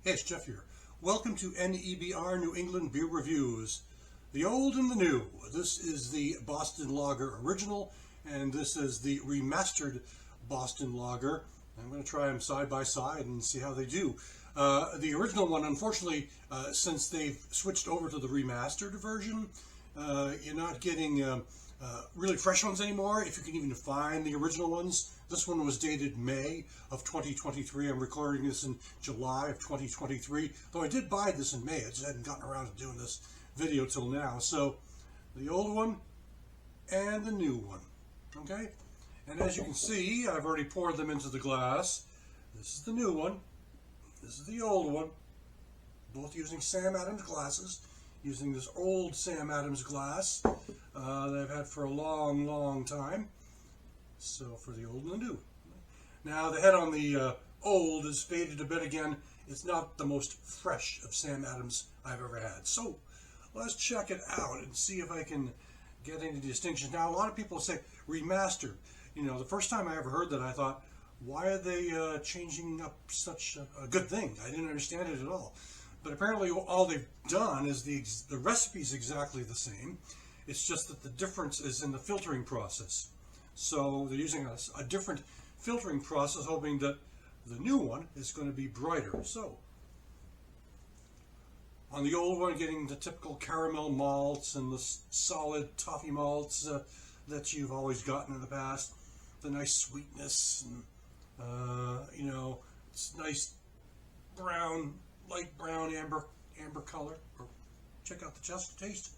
Hey, it's Jeff here. Welcome to NEBR New England Beer Reviews. The old and the new. This is the Boston Lager Original, and this is the Remastered Boston Lager. I'm going to try them side by side and see how they do. The original one, unfortunately, since they've switched over to the Remastered version, you're not getting really fresh ones anymore, if you can even find the original ones. This one was dated May of 2023. I'm recording this in July of 2023. Though I did buy this in May. I just hadn't gotten around to doing this video till now. So, the old one and the new one. Okay? And as you can see, I've already poured them into the glass. This is the new one. This is the old one. Both using Sam Adams glasses. Using this old Sam Adams glass that I've had for a long, long time. So for the old and the new. Now the head on the old is faded a bit again. It's not the most fresh of Sam Adams I've ever had. So let's check it out and see if I can get any distinctions. Now a lot of people say remastered. You know, the first time I ever heard that I thought, why are they changing up such a good thing? I didn't understand it at all. But apparently all they've done is the recipe's exactly the same. It's just that the difference is in the filtering process. So they're using a different filtering process, hoping that the new one is going to be brighter. So on the old one, getting the typical caramel malts and the solid toffee malts that you've always gotten in the past. The nice sweetness and, you know, it's nice brown, light brown amber color. Check out the taste.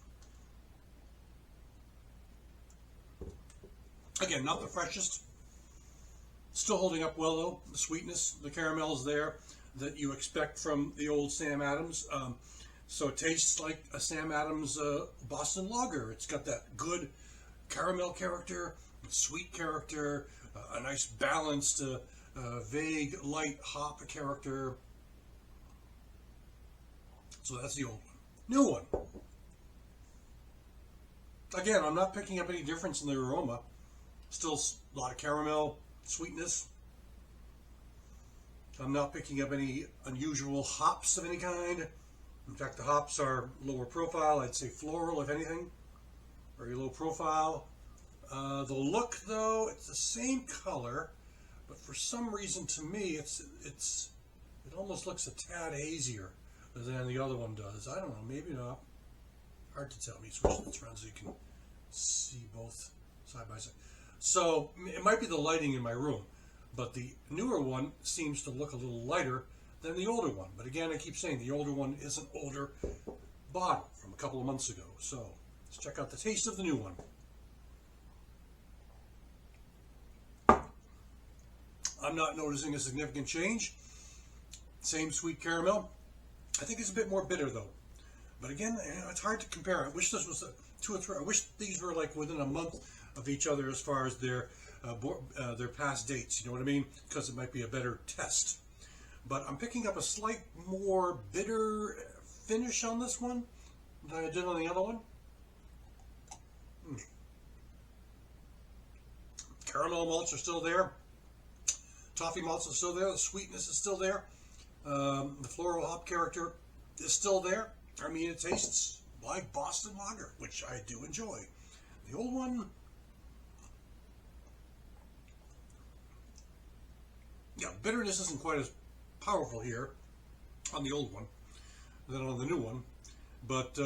Again, not the freshest. Still holding up well though. The sweetness, the caramel is there that you expect from the old Sam Adams. So it tastes like a Sam Adams Boston Lager. It's got that good caramel character, sweet character, a nice balanced, vague, light hop character. So that's the old one. New one. Again, I'm not picking up any difference in the aroma. Still a lot of caramel, sweetness. I'm not picking up any unusual hops of any kind. In fact, the hops are lower profile. I'd say floral, if anything. Very low profile. The look, though, it's the same color, but for some reason, to me, it almost looks a tad hazier than the other one does. I don't know, maybe not. Hard to tell. Let me switch this around so you can see both side by side. So it might be the lighting in my room, but the newer one seems to look a little lighter than the older one. But again, I keep saying the older one is an older bottle from a couple of months ago. So let's check out the taste of the new one. I'm not noticing a significant change. Same sweet caramel. I think it's a bit more bitter though. But again, it's hard to compare. I wish this was 2 or 3. I wish these were like within a month of each other as far as their past dates. You know what I mean? Because it might be a better test. But I'm picking up a slight more bitter finish on this one than I did on the other one. Caramel malts are still there. Toffee malts are still there. The sweetness is still there. The floral hop character is still there. I mean, it tastes like Boston Lager, which I do enjoy. The old one, yeah, bitterness isn't quite as powerful here on the old one than on the new one, but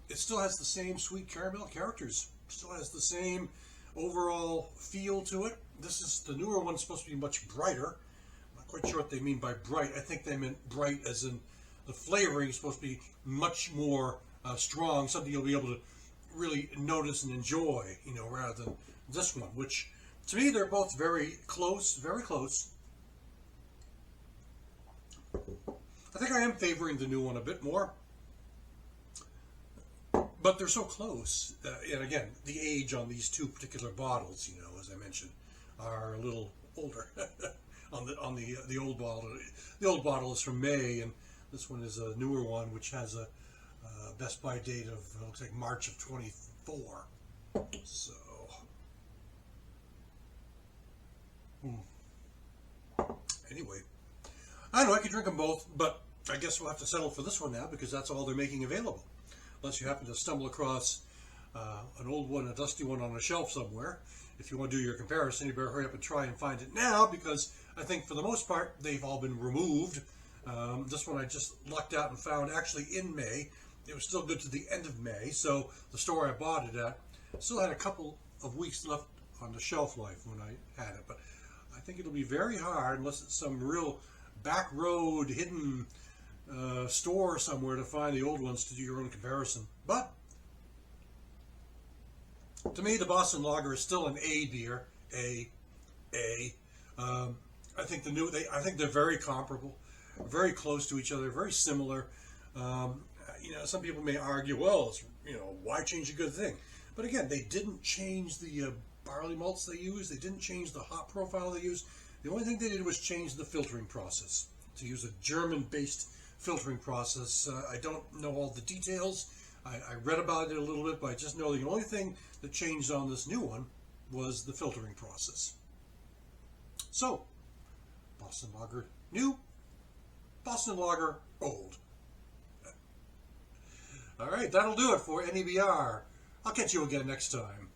it still has the same sweet caramel characters. Still has the same overall feel to it. This is the newer one, supposed to be much brighter. I'm not quite sure what they mean by bright. I think they meant bright as in the flavoring is supposed to be much more strong, something you'll be able to really notice and enjoy, you know, rather than this one, which to me they're both very close, very close. I think I am favoring the new one a bit more, but they're so close. And again, the age on these two particular bottles, you know, as I mentioned, are a little older. on the old bottle, the old bottle is from May, and this one is a newer one, which has a best by date of looks like March of 24. So. Anyway, I don't know, I could drink them both, but I guess we'll have to settle for this one now because that's all they're making available. Unless you happen to stumble across an old one, a dusty one on a shelf somewhere. If you want to do your comparison, you better hurry up and try and find it now, because I think for the most part they've all been removed. This one I just lucked out and found actually in May. It was still good to the end of May, so the store I bought it at still had a couple of weeks left on the shelf life when I had it. But I think it'll be very hard, unless it's some real back road hidden store somewhere, to find the old ones to do your own comparison. But to me, the Boston Lager is still an A beer. A. I think I think they're very comparable, very close to each other, very similar. Some people may argue, well, it's, why change a good thing? But again, they didn't change the barley malts they used. They didn't change the hop profile they used. The only thing they did was change the filtering process, to use a German-based filtering process. I don't know all the details. I read about it a little bit, but I just know the only thing that changed on this new one was the filtering process. So, Boston Lager new, Boston Lager old. All right, that'll do it for NEBR. I'll catch you again next time.